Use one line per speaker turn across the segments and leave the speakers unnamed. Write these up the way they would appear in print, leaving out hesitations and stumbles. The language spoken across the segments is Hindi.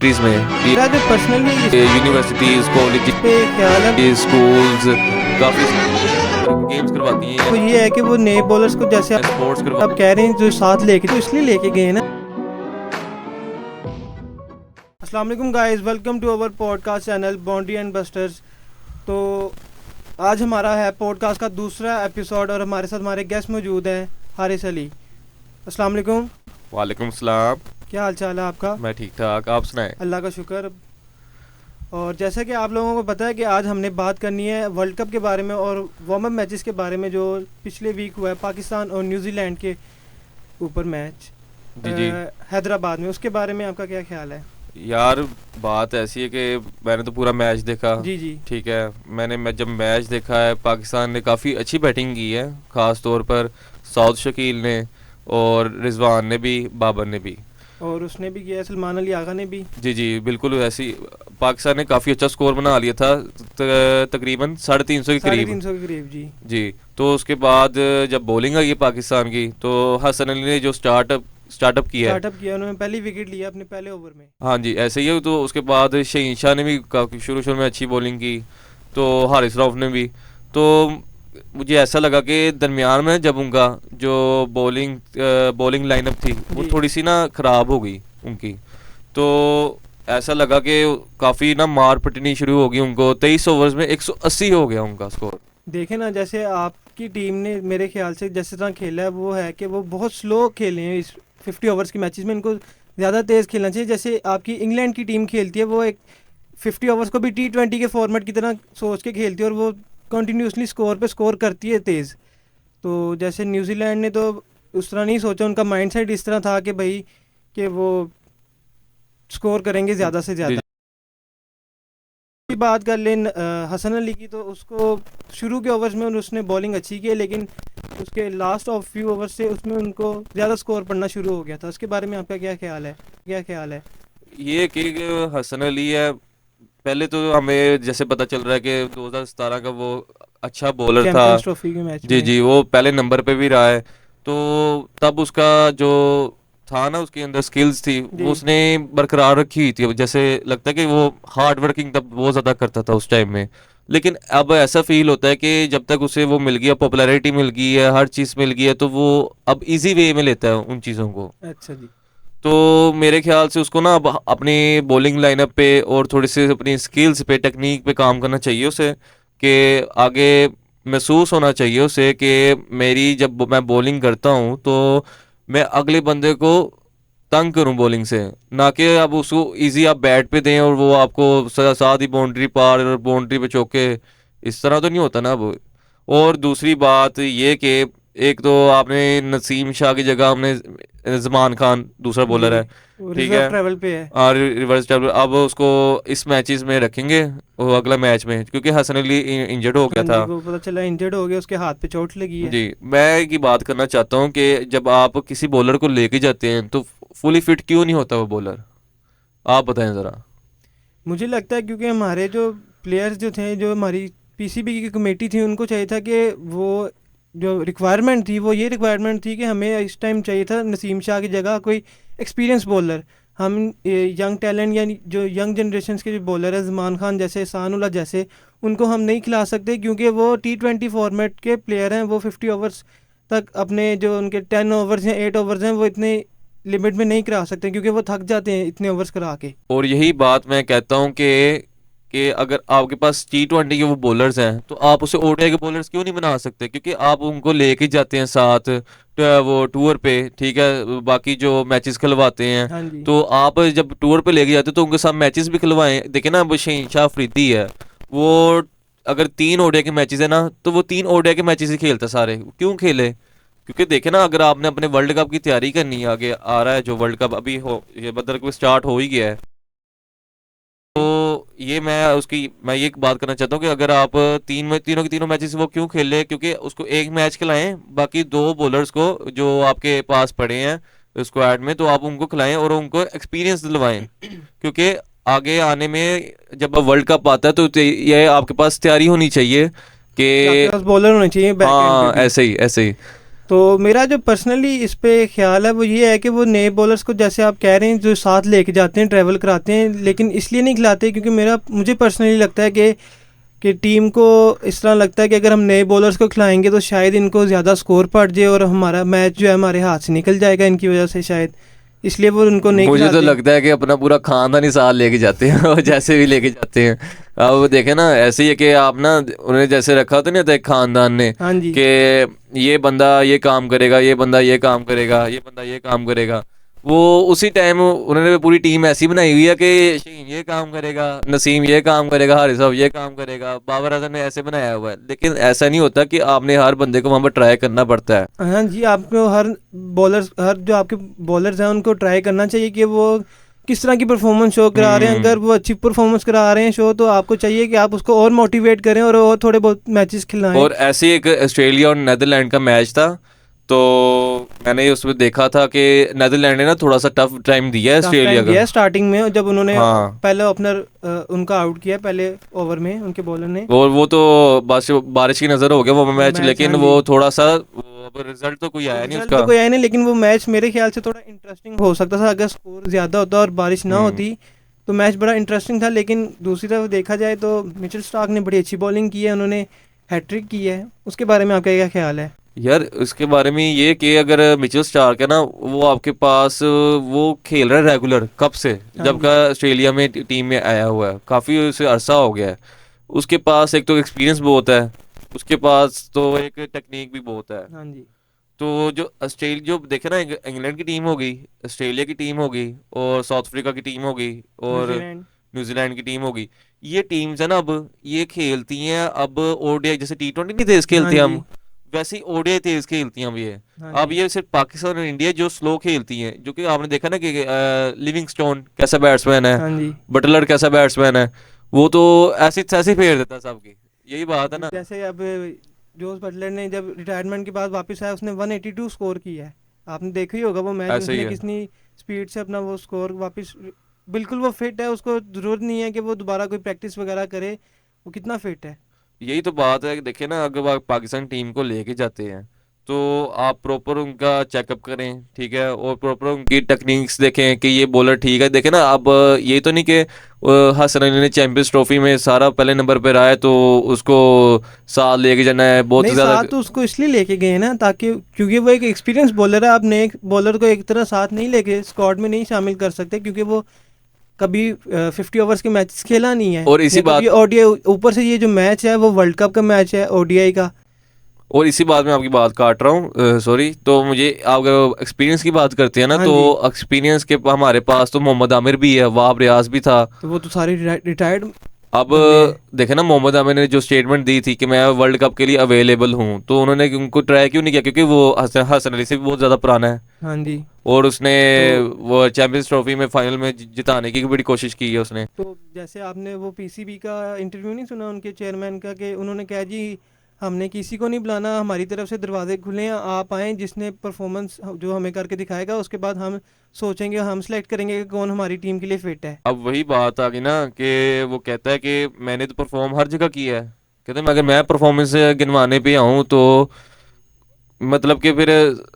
कंट्रीज में
मेरा जो पर्सनली
यूनिवर्सिटीज कॉलेज
पे ख्याल है
स्कूल्स काफ़ी गेम्स करवाती
वो
हैं,
ये है कि वो नए बॉलर्स को जैसे
स्पोर्ट्स
आप कह रहे हैं जो साथ लेके तो इसलिए लेके गए हैं ना। अस्सलाम वालेकुम guys, welcome to our podcast channel Boundary and Busters. तो आज हमारा है पॉडकास्ट का दूसरा एपिसोड और हमारे साथ हमारे गेस्ट मौजूद हैं हारिस अली। अस्सलाम वालेकुम,
वालेकुम सलाम।
क्या हाल चाल है आपका?
मैं ठीक ठाक, आप सुनाएं।
अल्लाह का शुक्र। और जैसा कि आप लोगों को पता है कि आज हमने बात करनी है वर्ल्ड कप के बारे में और वार्म अप मैचेस के बारे में जो पिछले वीक हुआ है पाकिस्तान और न्यूजीलैंड के ऊपर मैच
जी जी
हैदराबाद में, उसके बारे में आपका क्या ख्याल है?
यार, बात ऐसी है कि मैंने तो पूरा मैच देखा।
जी जी
ठीक है, जब मैच देखा है, पाकिस्तान ने काफ़ी अच्छी बैटिंग की है, ख़ास तौर पर साउथ शकील ने और रिजवान ने भी, बाबर ने भी,
और उसने भी किया, सलमान अली आगा ने भी।
जी जी बिल्कुल ऐसी। पाकिस्तान ने काफ़ी अच्छा स्कोर बना लिया था, तकरीबन 350 के करीब।
350 के करीब जी।
जी, तो उसके बाद जब बॉलिंग आई है पाकिस्तान की, तो हसन अली ने जो स्टार्टअप किया है।
स्टार्टअप किया, उन्होंने पहली विकेट लिया अपने पहले ओवर में।
हाँ जी, ऐसे ही है। तो उसके बाद शहीन शाह ने भी काफ़ी शुरू में अच्छी बॉलिंग की, तो हारिस रऊफ ने भी। तो मुझे ऐसा लगा कि दरमियान में जब उनका जो बॉलिंग लाइनअप थी वो
जी।
थोड़ी सी ना ख़राब हो गई उनकी, तो ऐसा लगा कि काफ़ी ना मार पिटनी शुरू हो गई उनको। 23 ओवर्स में 180 हो गया उनका स्कोर।
देखे ना, जैसे आपकी टीम ने मेरे ख्याल से जिस तरह खेला है वो है कि वो बहुत स्लो खेले हैं इस 50 ओवर्स के मैचेस में। इनको ज़्यादा तेज़ खेलना चाहिए। जैसे आपकी इंग्लैंड की टीम खेलती है, वो एक 50 ओवर्स को भी T20 के फॉर्मेट की तरह सोच के खेलती है और वो कंटिन्यूसली स्कोर पे स्कोर करती है तेज़। तो जैसे न्यूजीलैंड ने तो उस तरह नहीं सोचा, उनका माइंडसेट इस तरह था कि भाई कि वो स्कोर करेंगे ज़्यादा से
जी
ज़्यादा। की बात कर लें हसन अली की, तो उसको शुरू के ओवर्स में उसने बॉलिंग अच्छी की है, लेकिन उसके लास्ट ऑफ फ्यू ओवर्स से उसमें उनको ज़्यादा स्कोर पड़ना शुरू हो गया था। उसके बारे में आपका क्या ख्याल है? क्या ख्याल है?
ये कि हसन अली है, पहले तो हमें जैसे पता चल रहा है कि 2017 का वो अच्छा बॉलर था।
चैंपियंस ट्रॉफी के मैच
जी
में।
जी, वो पहले नंबर पे भी रहा है। तो तब उसका जो था ना, उसके अंदर स्किल्स थी, वो
जी
उसने बरकरार रखी हुई थी। जैसे लगता है कि वो हार्ड वर्किंग तब बहुत ज़्यादा करता था उस टाइम में। लेकिन अब ऐसा फील होता है कि जब तक उसे वो मिल गया, पॉपुलैरिटी मिल गई है, हर चीज़ मिल गई है, तो वो अब इजी वे में लेता है उन चीज़ों को।
अच्छा जी।
तो मेरे ख्याल से उसको ना अब अपनी बॉलिंग लाइनअप पे और थोड़ी सी अपनी स्किल्स पे, टेक्निक पे काम करना चाहिए उसे, कि आगे महसूस होना चाहिए उसे कि मेरी जब मैं बॉलिंग करता हूँ तो मैं अगले बंदे को तंग करूं बॉलिंग से, ना कि अब उसको इजी आप बैट पे दें और वो आपको साथ ही बाउंड्री पार और बाउंड्री पे चौके। इस तरह तो नहीं होता ना अब। और दूसरी बात ये कि एक तो आपने नसीम शाह की जगह हमने जमान खान, दूसरा
जी,
बॉलर है,
वो
ठीक
रिजर्व
है,
ट्रैवल पे है।
और रिवर्स टेबल अब उसको इस मैचेस में रखेंगे, वो अगला मैच में, क्योंकि हसन अली इंजर्ड हो गया
हाँ
था।
जी, वो पता चला इंजर्ड हो गया, उसके हाथ पे चोट लगी है।
जी, मैं एक ही बात करना चाहता हूँ कि जब आप किसी बॉलर को लेके जाते हैं तो फुली फिट क्यों नहीं होता वो बॉलर, आप बताएं ज़रा।
मुझे लगता है क्योंकि हमारे जो प्लेयर्स जो थे, जो हमारी पीसीबी की कमेटी थी, उनको चाहिए था कि वो जो रिक्वायरमेंट थी वो ये रिक्वायरमेंट थी कि हमें इस टाइम चाहिए था नसीम शाह की जगह कोई एक्सपीरियंस बॉलर। हम यंग टैलेंट यानी जो यंग जनरेशन के जो बॉलर है, जमान खान जैसे, सानुल्ला जैसे, उनको हम नहीं खिला सकते क्योंकि वो T20 फॉर्मेट के प्लेयर हैं। वो 50 ओवर्स तक अपने जो उनके 10 ओवर्स हैं, 8 ओवर्स हैं, वो इतने लिमिट में नहीं करा सकते क्योंकि वो थक जाते हैं इतने ओवर्स करा के।
और यही बात मैं कहता हूँ कि अगर आपके पास T20 के वो बॉलर्स हैं तो आप उसे ओडीआई के बॉलर्स क्यों नहीं बना सकते, क्योंकि आप उनको लेके जाते हैं साथ, तो वो टूर पे, ठीक है, बाकी जो मैचेस खिलवाते हैं।
हाँ जी।
तो आप जब टूर पे लेके जाते हो तो उनके साथ मैचेस भी खिलवाएं। देखें ना, अब शहीन शाह अफरीदी है, वो अगर 3 ओडीआई के मैचेस है ना, तो वो 3 ओडीआई के मैचेस ही खेलता सारे। क्यों खेले? क्योंकि देखे ना, अगर आपने अपने वर्ल्ड कप की तैयारी करनी है, आगे आ रहा है जो वर्ल्ड कप, अभी हो ये मतलब स्टार्ट हो ही गया है, तो ये मैं ये बात करना चाहता हूँ कि अगर आप तीनों के तीनों मैचेस वो क्यों खेले, क्योंकि उसको एक मैच खिलाएं, बाकी 2 बॉलर्स को जो आपके पास पड़े हैं स्क्वाड में, तो आप उनको खिलाएं और उनको एक्सपीरियंस दिलवाएं, क्योंकि आगे आने में जब वर्ल्ड कप आता है तो ये आपके पास तैयारी होनी चाहिए
कि आपके
कि
पास बॉलर होने चाहिए बैक एंड पे
हाँ,
भी।
ऐसे ही ऐसे ही।
तो मेरा जो पर्सनली इस पे ख्याल है वो ये है कि वो नए बॉलर्स को, जैसे आप कह रहे हैं, जो साथ लेके जाते हैं, ट्रैवल कराते हैं, लेकिन इसलिए नहीं खिलाते क्योंकि मुझे पर्सनली लगता है कि टीम को इस तरह लगता है कि अगर हम नए बॉलर्स को खिलाएंगे तो शायद इनको ज़्यादा स्कोर पड़ जाए और हमारा मैच जो है हमारे हाथ से निकल जाएगा इनकी वजह से, शायद इसलिए वो उनको नहीं
मुझे तो
खिलाते।
लगता है कि अपना पूरा खानदान ही साथ लेके जाते हैं और जैसे भी लेके जाते हैं। अब देखे ना, ऐसे ही है कि आप ना, उन्हें जैसे रखा तो नहीं था एक खानदान ने
हाँ जी,
कि ये बंदा ये काम करेगा, ये बंदा ये काम करेगा, ये बंदा ये काम करेगा, वो उसी टाइम उन्होंने पूरी टीम ऐसी बनाई हुई है कि शहीन ये काम करेगा, नसीम ये काम करेगा, हारिस साहब ये काम करेगा, बाबर आजम ने ऐसे बनाया हुआ है। लेकिन ऐसा नहीं होता कि आपने हर बंदे को वहाँ पर ट्राई करना पड़ता है।
हाँ जी, आपको हर जो आपके बॉलर्स हैं उनको ट्राई करना चाहिए कि वो किस तरह की परफॉर्मेंस शो करा रहे हैं। अगर वो अच्छी परफॉर्मेंस करा रहे हैं शो, तो आपको चाहिए कि आप उसको और मोटिवेट करें और थोड़े बहुत मैचेस खिलाएं।
और ऐसे ही एक ऑस्ट्रेलिया और नेदरलैंड का मैच था, तो मैंने उसमें देखा था कि नेदरलैंड ने ना थोड़ा सा टफ टाइम दिया है
टफ
ऑस्ट्रेलिया
टाइम दिया
का।
है स्टार्टिंग में, जब उन्होंने
हाँ,
पहले ओपनर उनका आउट किया पहले ओवर में उनके बॉलर ने।
वो तो बस बारिश की नज़र हो गया वो मैच,
मैच,
लेकिन
हाँ
वो
जी,
थोड़ा सा अब रिजल्ट तो कोई आया नहीं
रिजल्ट
उसका।
तो कोई आया नहीं, लेकिन वो मैच मेरे ख्याल से थोड़ा इंटरेस्टिंग हो सकता था अगर स्कोर ज़्यादा होता और बारिश ना होती, तो मैच बड़ा इंटरेस्टिंग था। लेकिन दूसरी तरफ देखा जाए तो मिचेल स्टार्क ने बड़ी अच्छी बॉलिंग की है, उन्होंने हैट्रिक की है। उसके बारे में आपका क्या ख्याल है?
यार उसके बारे में ये कि अगर मिचेल स्टार्क है ना, वो आपके पास वो खेल रहा है रेगुलर कब से,
हाँ
जब
जी,
का ऑस्ट्रेलिया में टीम में आया हुआ है, काफ़ी उसे अरसा हो गया है। उसके पास एक तो एक्सपीरियंस बहुत है, उसके पास तो एक टेक्निक भी बहुत है।
हाँ जी,
तो जो ऑस्ट्रेलिया, जो देखे ना, इंग्लैंड की टीम हो गई, ऑस्ट्रेलिया की टीम हो गई, और साउथ अफ्रीका की टीम हो गई, और
न्यूजीलैंड,
न्यूजीलैंड की टीम हो गई, ये टीम्स है ना, अब ये खेलती हैं अब ओडीआई, जैसे T20 नहीं तेज
हाँ
खेलते हैं
जी,
हम, वैसे ही ओडीआई तेज खेलती हैं अब ये।
हाँ
अब
जी,
ये सिर्फ पाकिस्तान और इंडिया जो स्लो खेलती हैं, जो कि आपने देखा ना कि लिविंगस्टोन कैसा बैट्समैन है,
हाँ जी।
बटलर कैसा बैट्समैन है, वो तो ऐसी तैसी फेर देता है सबकी। यही बात है ना।
जैसे अब जोस बटलर ने जब रिटायरमेंट के बाद वापस आया, उसने 182 स्कोर किया है। आपने देखा ही होगा वो मैच,
ऐसे ही
उसने
है।
कितनी स्पीड से अपना वो स्कोर वापस, बिल्कुल वो फिट है, उसको ज़रूरत नहीं है कि वो दोबारा कोई प्रैक्टिस वगैरह करे, वो कितना फिट है।
यही तो बात है कि देखिए ना, अगर आप पाकिस्तान टीम को लेके जाते हैं तो आप प्रॉपर उनका चेकअप करें, ठीक है, और प्रॉपर उनकी टेक्निक्स देखें कि ये बॉलर ठीक है। देखें ना, अब ये तो नहीं कि हसन अली ने चैंपियंस ट्रॉफी में सारा पहले नंबर पे रहा है तो उसको साथ लेके जाना है बहुत
नहीं,
ज़्यादा।
साथ तो उसको इसलिए लेके गए हैं ना, ताकि क्योंकि वो एक एक्सपीरियंस बॉलर है। आप नए बॉलर को एक तरह साथ नहीं लेके स्क्वाड में नहीं शामिल कर सकते, क्योंकि वो कभी 50 ओवर्स के मैचेस खेला नहीं है,
और इसी
या कभी
बात
ओडीआई, ऊपर से ये जो मैच है वो वर्ल्ड कप का मैच है ओडीआई का।
और इसी बात में आपकी बात काट रहा हूँ, सॉरी। तो मुझे, आप अगर एक्सपीरियंस की बात करते हैं ना,
हाँ
तो
जी,
एक्सपीरियंस के हमारे पास तो मोहम्मद आमिर भी है, वाब रियाज भी था।
तो वो तो सारे रिटायर्ड
अब
बंदे हैं।
देखे ना, मोहम्मद आमिर ने जो स्टेटमेंट दी थी कि मैं वर्ल्ड कप के लिए अवेलेबल हूँ, तो उन्होंने उनको ट्राई क्यों नहीं किया? क्योंकि वो हसन अली से भी बहुत ज़्यादा पुराना है,
हाँ जी,
और उसने
तो
वो चैंपियंस ट्रॉफी में फाइनल में जिताने की बड़ी कोशिश की है उसने।
तो जैसे आपने वो पीसीबी का इंटरव्यू नहीं सुना उनके चेयरमैन का, कि उन्होंने कहा जी हमने किसी को नहीं बुलाना, हमारी तरफ से दरवाजे खुले हैं, आप आएँ, जिसने परफॉर्मेंस जो हमें करके दिखाएगा उसके बाद हम सोचेंगे, हम सेलेक्ट करेंगे कि कौन हमारी टीम के लिए फिट है।
अब वही बात आ गई ना कि वो कहता है कि मैंने तो परफॉर्म हर जगह किया है, कहते हैं अगर मैं परफॉर्मेंस गिनवाने पे आऊँ तो मतलब कि फिर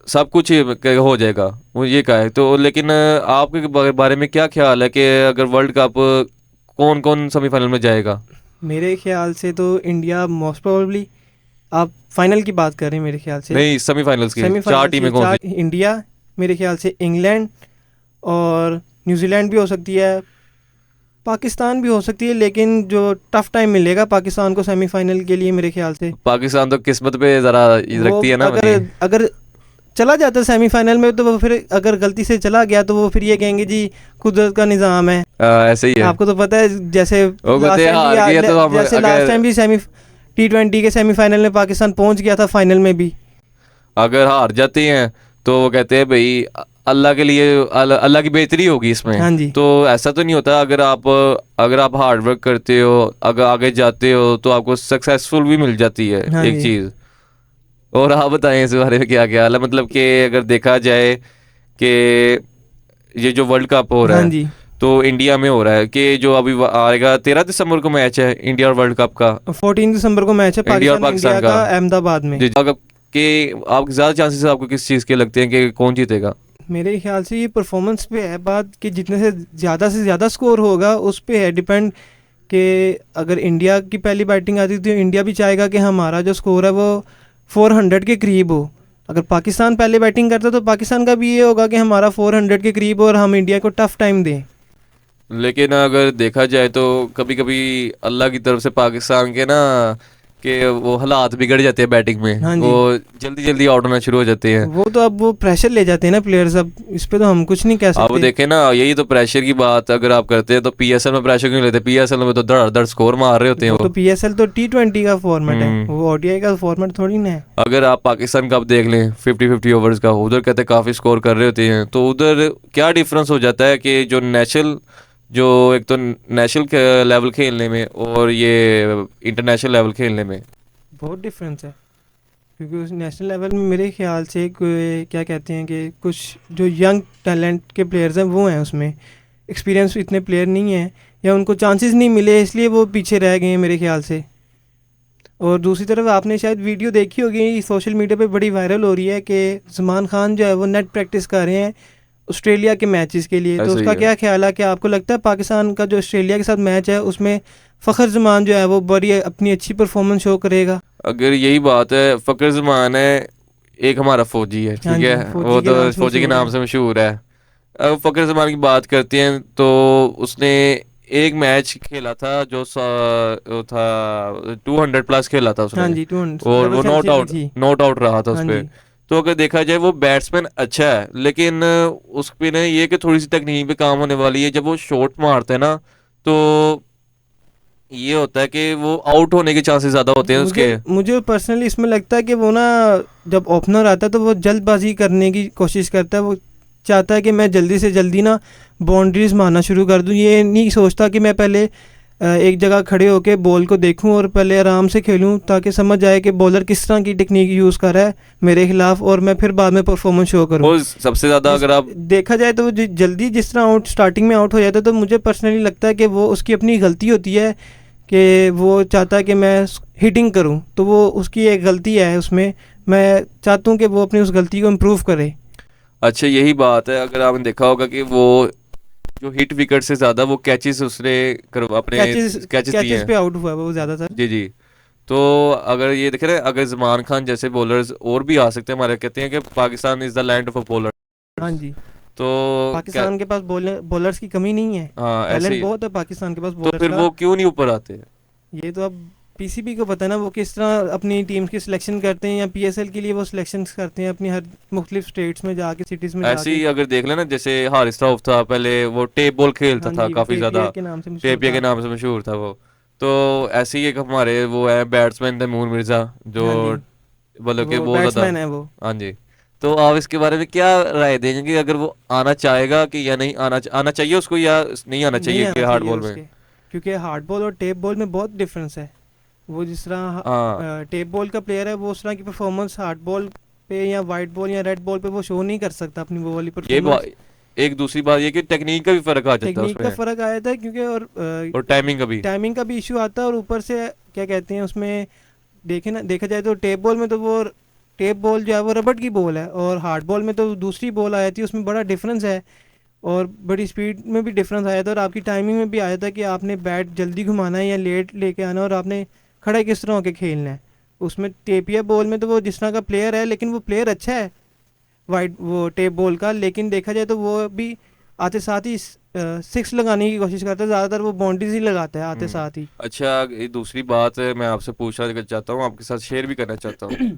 सब कुछ ही हो जाएगा, वो ये कहा है। तो लेकिन आपके बारे में क्या ख्याल है कि अगर वर्ल्ड कप कौन कौन सेमीफाइनल में जाएगा?
मेरे ख्याल से तो इंडिया मोस्ट प्रोबेबली, आप फाइनल की बात कर रहे हैं मेरे ख्याल से?
नहीं, सेमीफाइनल्स की चार
सेमीफाइनल की
टीमें कौन
चार,
सी?
इंडिया, मेरे ख्याल से इंग्लैंड और न्यूजीलैंड भी हो सकती है, पाकिस्तान भी हो सकती है, लेकिन जो टफ टाइम मिलेगा पाकिस्तान को सेमीफाइनल के लिए मेरे ख्याल से,
पाकिस्तान तो किस्मत पे जरा
वो
रखती है ना
अगर
बनी।
अगर चला जाता है सेमीफाइनल में, तो वो फिर अगर गलती से चला गया तो वो फिर ये कहेंगे जी कुदरत का निज़ाम है।
ऐसे ही है।
आपको तो पता है, जैसे
वो
लास्ट
कहते हैं
टाइम
हार गया तो हम
जैसे लास्ट
अगर
टाइम भी T20 के सेमीफाइनल में पाकिस्तान पहुंच गया था, फाइनल में भी।
अगर हार जाते हैं तो वो कहते हैं भाई अल्लाह के लिए, अल्लाह की बेहतरी होगी इसमें।
हाँ जी,
तो ऐसा तो नहीं होता, अगर आप हार्ड वर्क करते हो, अगर आगे जाते हो तो आपको सक्सेसफुल भी मिल जाती है
हाँ
एक
जी,
चीज़। और आप बताएं इस बारे में क्या ख्याल है, मतलब कि अगर देखा जाए कि ये जो वर्ल्ड कप हो रहा
हाँ
है,
जी।
तो इंडिया में हो रहा है कि जो अभी आएगा 13 दिसंबर को मैच है इंडिया और वर्ल्ड कप का,
14 दिसंबर को मैच है
इंडिया और
पाकिस्तान
पाकिस्तान
इंडिया
का।
का, अहमदाबाद में।
जी, अगर कि आपके ज़्यादा चांसेस आपको किस चीज़ के लगते हैं कि कौन जीतेगा?
मेरे ख्याल से ये परफॉर्मेंस पे है बात, कि जितने से ज़्यादा स्कोर होगा उस पे है डिपेंड, कि अगर इंडिया की पहली बैटिंग आती तो इंडिया भी चाहेगा कि हमारा जो स्कोर है वो 400 के करीब हो। अगर पाकिस्तान पहले बैटिंग करता तो पाकिस्तान का भी ये होगा कि हमारा 400 के करीब हो और हम इंडिया को टफ टाइम दें।
लेकिन अगर देखा जाए तो कभी कभी अल्लाह की तरफ से पाकिस्तान के ना कि वो हालात बिगड़ जाते हैं बैटिंग में,
हाँ
वो
जी,
जल्दी जल्दी आउट होना शुरू हो जाते हैं।
वो तो अब वो प्रेशर ले जाते हैं ना प्लेयर्स, अब इस पे तो हम कुछ नहीं कह
अब
सकते।
देखें ना, यही तो प्रेशर की बात अगर आप करते हैं तो पीएसएल में प्रेशर क्यों लेते हैं? पीएसएल में तो धड़ धड़ स्कोर मार रहे होते हैं
वो तो
वो।
पीएसएल तो T20 का फॉर्मेट है,
हम्म।
वो ओडीआई का फॉर्मेट थोड़ी ना है।
अगर आप पाकिस्तान कप देख लें 50-50 ओवर्स का, उधर कहते हैं काफ़ी स्कोर कर रहे होते हैं, तो उधर क्या डिफरेंस हो जाता है कि जो नेशनल, जो एक तो नेशनल लेवल खेलने में और ये इंटरनेशनल लेवल खेलने में।
बहुत डिफरेंस है, क्योंकि उस नेशनल लेवल में मेरे ख्याल से क्या कहते हैं कि कुछ जो यंग टैलेंट के प्लेयर्स हैं वो हैं उसमें, एक्सपीरियंस इतने प्लेयर नहीं हैं या उनको चांसेस नहीं मिले इसलिए वो पीछे रह गए हैं मेरे ख्याल से। और दूसरी तरफ आपने शायद वीडियो देखी होगी, सोशल मीडिया पे बड़ी वायरल हो रही है कि ज़मान खान जो है वो नेट प्रैक्टिस कर रहे हैं ऑस्ट्रेलिया के मैचेस के लिए। तो
ऐसा ही
उसका
है।
क्या ख्याल है कि आपको लगता है पाकिस्तान का जो ऑस्ट्रेलिया के साथ मैच है उसमें फ़खर जमान जो है वो बड़ी अपनी अच्छी परफॉर्मेंस शो करेगा?
अगर यही बात है, फ़खर ज़मान है, एक हमारा फौजी है,
हाँ
ठीक
जी,
है, वो
फौजी के
तो
नाम से
फौजी के
मशहूर
नाम
है।
से मशहूर है। अब फ़खर ज़मान की बात करते हैं तो उसने एक मैच खेला था जो वो था 200 प्लस खेला था
हाँ
उसने,
जी, टू
और
डबल
वो
सेंचुरी थी।
नॉट आउट रहा था उस
हाँ
पे।
जी,
तो अगर देखा जाए वो बैट्समैन अच्छा है, लेकिन उस पे ना ये कि थोड़ी सी तकनीक पे काम होने वाली है। जब वो शॉट मारता है ना, तो ये होता है कि वो आउट होने के चांसेस ज़्यादा होते हैं
मुझे
उसके।
मुझे पर्सनली इसमें लगता है कि वो ना जब ओपनर आता है तो वो जल्दबाजी करने की कोशिश करता है, वो चाहता है कि मैं जल्दी से जल्दी ना बाउंड्रीज मारना शुरू कर दूं, ये नहीं सोचता कि मैं पहले एक जगह खड़े होकर बॉल को देखूं और पहले आराम से खेलूं ताकि समझ आए कि बॉलर किस तरह की टेक्निक यूज़ कर रहा है मेरे खिलाफ और मैं फिर बाद में परफॉर्मेंस शो करूं।
और सबसे ज़्यादा
जिस
अगर आप
देखा जाए तो वो जल्दी जिस तरह आउट स्टार्टिंग में आउट हो जाता है, तो मुझे पर्सनली लगता है कि वो उसकी अपनी गलती होती है कि वो चाहता है कि मैं हिटिंग करूं, तो वो उसकी एक गलती है उसमें। मैं चाहता हूं कि वो अपनी उस गलती को इम्प्रूव करे।
अच्छा, यही बात है, अगर आपने देखा होगा कि वो जो हिट विकेट से ज़्यादा वो कैचेस उसने अपने
कैचेस
कैचेस दिए
कैचेस
हैं।
पे आउट हुआ है वो ज़्यादातर।
जी जी। तो अगर ये देखें ना, अगर जमान खान जैसे बॉलर्स और भी आ सकते हैं, हमारे कहते हैं कि Pakistan is the land of
हाँ
बॉलर्स।
जी,
तो क्या,
पाकिस्तान के पास बॉलर्स की कमी नहीं है,
हाँ ऐसे
टैलेंट
ही।
बहुत है पाकिस्तान के पास
तो
बॉलर्स
फिर
का।
वो क्यों नहीं ऊपर आते?
ये तो अब पीसीबी को पता है ना वो किस तरह अपनी टीम्स की सिलेक्शन करते हैं, या पीएसएल के लिए वो सिलेक्शन करते हैं अपनी हर मुख्तलिफ स्टेट्स में जाके, सिटीज़ में
ऐसे
जाके।
ही अगर देख लेना, जैसे हारिस राउफ था पहले, वो टेप बॉल खेलता
हाँ
था
जी, वो
काफ़ी ज़्यादा,
टेपियर के नाम से मशहूर
टेपिया के
था।
नाम से मशहूर था वो। तो ऐसे ही एक हमारे वो है बैट्समैन तैमूर मिर्ज़ा, जो
हाँ जी,
मतलब कि
वो
बहुत ज़्यादा।
बैट्समैन है वो।
हाँ जी। तो आप इसके बारे में क्या राय देंगे कि अगर वो आना चाहेगा कि या नहीं आना चाहिए उसको, या नहीं आना
नहीं
चाहिए कि
आना
हार्ड
चाहिए
बॉल में?
उसके, क्योंकि हार्ड बॉल और टेप बॉल में बहुत डिफरेंस है। वो जिस तरह
हाँ,
टेप बॉल का प्लेयर है वो उस तरह की परफॉर्मेंस हार्ड बॉल पे या वाइट बॉल या रेड बॉल पे वो शो नहीं कर सकता अपनी वो वाली
ये
परफॉर्मेंस।
एक दूसरी बात ये कि टेक्निक का भी फर्क आ जाता है
टेक्निक का
उसमें,
फ़र्क आया था क्योंकि, और
और टाइमिंग का भी।
टाइमिंग का भी इशू आता है, और ऊपर से क्या कहते हैं उसमें देखे ना, देखा जाए तो टेप बॉल में तो वो टेप बॉल जो है वो रबड़ की बॉल है, और हार्ड बॉल में तो दूसरी बॉल आई थी, उसमें बड़ा डिफरेंस है। और बड़ी स्पीड में भी डिफरेंस आया था, और आपकी टाइमिंग में भी आया था कि आपने बैट जल्दी घुमाना है या लेट लेके आना है, और आपने खड़ा किस तरह होकर खेलना है। उसमें टेपिया बॉल में तो वो जिस तरह का प्लेयर है, लेकिन वो प्लेयर अच्छा है वाइट वो टेप बॉल का, लेकिन देखा जाए तो वो भी आते साथ ही सिक्स लगाने की कोशिश करता है, ज़्यादातर वो बाउंड्रीज ही लगाता है आते
हम्म।
साथ ही।
अच्छा, ये दूसरी बात है, मैं आपसे पूछना चाहता हूँ, आपके साथ शेयर भी करना चाहता हूँ
जी जी,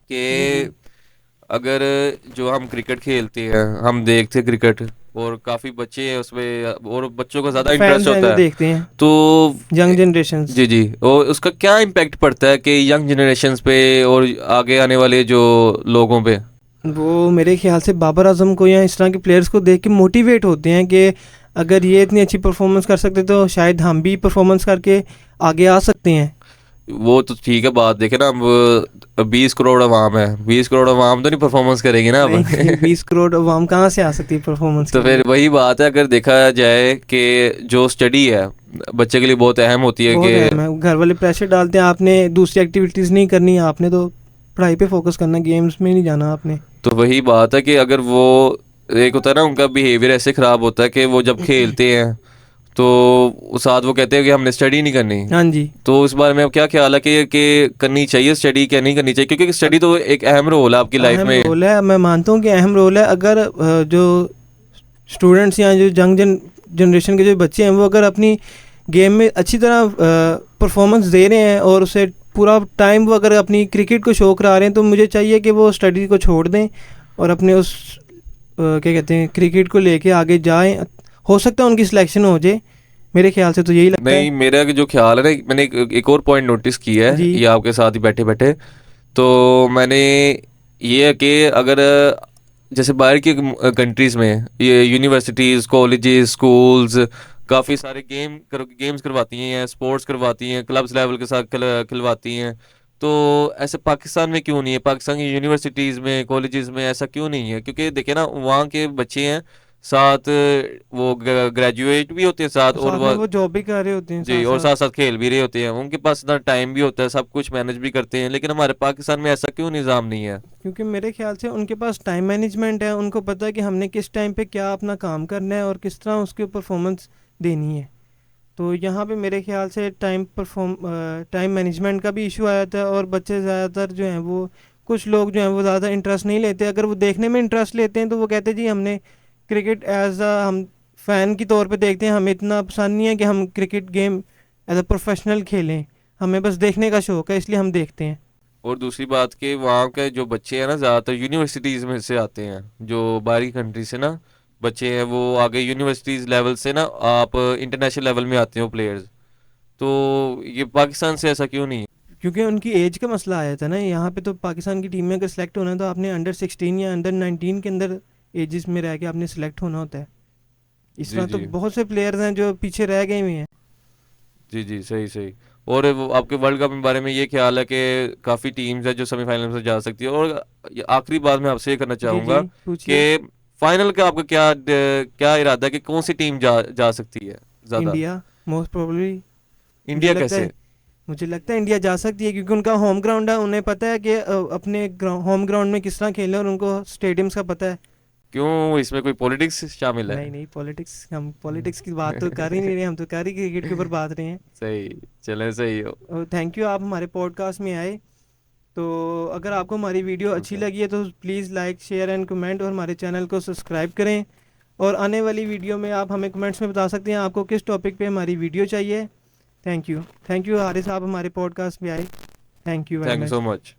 कि अगर जो हम क्रिकेट खेलते हैं, हम देखते हैं क्रिकेट, और काफ़ी बच्चे हैं उसमें, और बच्चों का ज़्यादा इंटरेस्ट
फैंस हैं जो
होता है।
देखते हैं,
तो
यंग जनरेशंस।
जी जी, और उसका क्या इम्पैक्ट पड़ता है कि यंग जनरेशन्स पे और आगे आने वाले जो लोगों पे?
वो मेरे ख्याल से बाबर आजम को या इस तरह के प्लेयर्स को देख के मोटिवेट होते हैं कि अगर ये इतनी अच्छी परफॉर्मेंस कर सकते तो शायद हम भी परफॉर्मेंस करके आगे आ सकते हैं।
वो तो ठीक है, बात देखे ना, अब 20 करोड़ अवाम है, 20 करोड़ अवाम तो नहीं परफॉर्मेंस करेगी ना अब।
नहीं नहीं, 20 करोड़ अवाम कहाँ से आ सकती है परफॉर्मेंस
तो
के
फिर
लिए?
वही बात है, अगर देखा जाए कि जो स्टडी है बच्चे के लिए बहुत अहम होती है
बहुत
कि
अहम है, घर वाले प्रेशर डालते हैं आपने दूसरी एक्टिविटीज़ नहीं करनी आपने, तो पढ़ाई पे फोकस करना, गेम्स में नहीं जाना आपने।
तो वही बात है कि अगर वो एक होता है ना उनका बिहेवियर ऐसे ख़राब होता है कि वो जब खेलते हैं तो उस साथ वो कहते हैं कि हमने स्टडी नहीं करनी।
हाँ जी।
तो इस बारे में अब क्या ख्याल है कि करनी चाहिए स्टडी, क्या नहीं करनी चाहिए? क्योंकि स्टडी तो एक अहम रोल है आपकी लाइफ
अहम
में।
रोल है, मैं मानता हूँ कि अहम रोल है। अगर जो स्टूडेंट्स या जो यंग जनरेशन के जो बच्चे हैं वो अगर अपनी गेम में अच्छी तरह परफॉर्मेंस दे रहे हैं और उसे पूरा टाइम वो अगर अपनी क्रिकेट को शो करा रहे हैं, तो मुझे चाहिए कि वो स्टडी को छोड़ दें और अपने उस क्या कहते हैं क्रिकेट को लेके आगे जाएं। हो सकता है उनकी सिलेक्शन हो जाए, मेरे ख्याल से तो यही लगता
नहीं,
है।
मेरा जो ख्याल है ना, मैंने एक और पॉइंट नोटिस किया है
जी
ये आपके साथ ही बैठे बैठे। तो मैंने ये है कि अगर जैसे बाहर की कंट्रीज़ में ये यूनिवर्सिटीज़, कॉलेजेस, स्कूल्स काफ़ी सारे गेम्स करवाती हैं, स्पोर्ट्स करवाती हैं, क्लब्स लेवल के साथ खिलवाती हैं। तो ऐसे पाकिस्तान में क्यों नहीं है? पाकिस्तान की यूनिवर्सिटीज़ में, कॉलेजेस में ऐसा क्यों नहीं है? क्योंकि देखिए ना, वहाँ के बच्चे हैं साथ, वो ग्रेजुएट भी होते हैं साथ,
और
और
साथ में
वह
वो जॉब भी कर रहे होते हैं
जी,
साथ
और
साथ।
साथ साथ खेल भी रहे होते हैं। उनके पास इतना टाइम भी होता है, सब कुछ मैनेज भी करते हैं। लेकिन हमारे पाकिस्तान में ऐसा क्यों निज़ाम नहीं है?
क्योंकि मेरे ख्याल से उनके पास टाइम मैनेजमेंट है, उनको पता है कि हमने किस टाइम पे क्या अपना काम करना है और किस तरह उसकी परफॉर्मेंस देनी है। तो यहाँ पे मेरे ख्याल से टाइम मैनेजमेंट का भी इशू आ जाता है। और बच्चे ज़्यादातर जो हैं वो, कुछ लोग जो हैं वो ज़्यादा इंटरेस्ट नहीं लेते। अगर वो देखने में इंटरेस्ट लेते हैं तो वो कहते हैं जी हमने क्रिकेट एज अ हम फ़ैन की तौर पे देखते हैं, हमें इतना पसंद नहीं है कि हम cricket game as a professional खेलें, हमें बस देखने का शौक़ है इसलिए हम देखते हैं।
और दूसरी बात कि वहाँ के जो बच्चे हैं ना, ज़्यादातर यूनिवर्सिटीज़ में से आते हैं। जो बाहरी कंट्री से ना बच्चे हैं, वो आगे यूनिवर्सिटीज़ लेवल से ना आप इंटरनेशनल लेवल में आते हो प्लेयर्स। तो ये पाकिस्तान से ऐसा क्यों नहीं है?
क्योंकि उनकी एज का मसला आया था ना यहाँ पे। तो पाकिस्तान की टीम में अगर सेलेक्ट होना है तो आपने अंडर 16 या अंडर 19 के अंदर एजेस में रह के आपने सेलेक्ट होना होता है। इस
जी
तरह तो
जी
बहुत से प्लेयर्स हैं जो पीछे रह गए हुए हैं।
जी जी, सही सही। और वो आपके वर्ल्ड कप के बारे में ये ख्याल है कि काफ़ी टीम्स है जो सेमीफाइनल में जा सकती है? और ये आखिरी बात मैं आपसे ये करना
जी जी,
चाहूँगा
पूछिए।
कि फाइनल का आपका क्या इरादा है कि कौन सी टीम जा सकती है ज़्यादा?
India most probably. मुझे
इंडिया
लगता
कैसे?
है मुझे लगता है इंडिया जा सकती है, क्योंकि उनका होम ग्राउंड है। उन्हें पता है कि अपने होम ग्राउंड में किस तरह खेलना है, और उनको स्टेडियम्स का पता है।
क्यों, इसमें कोई पॉलिटिक्स शामिल है?
नहीं नहीं, पॉलिटिक्स, हम पॉलिटिक्स की बात तो कर ही नहीं रहे, हम तो कर ही क्रिकेट के ऊपर बात रहे हैं।
सही, चले सही हो।
और थैंक यू, आप हमारे पॉडकास्ट में आए। तो अगर आपको हमारी वीडियो अच्छी
ओके।
लगी है तो please like share and comment, और हमारे चैनल को सब्सक्राइब करें। और आने वाली वीडियो में आप हमें कमेंट्स में बता सकते हैं आपको किस टॉपिक पे हमारी वीडियो चाहिए। थैंक यू हारिस, आप हमारे पॉडकास्ट में आए। Thank you very
thank you so
much.
Much.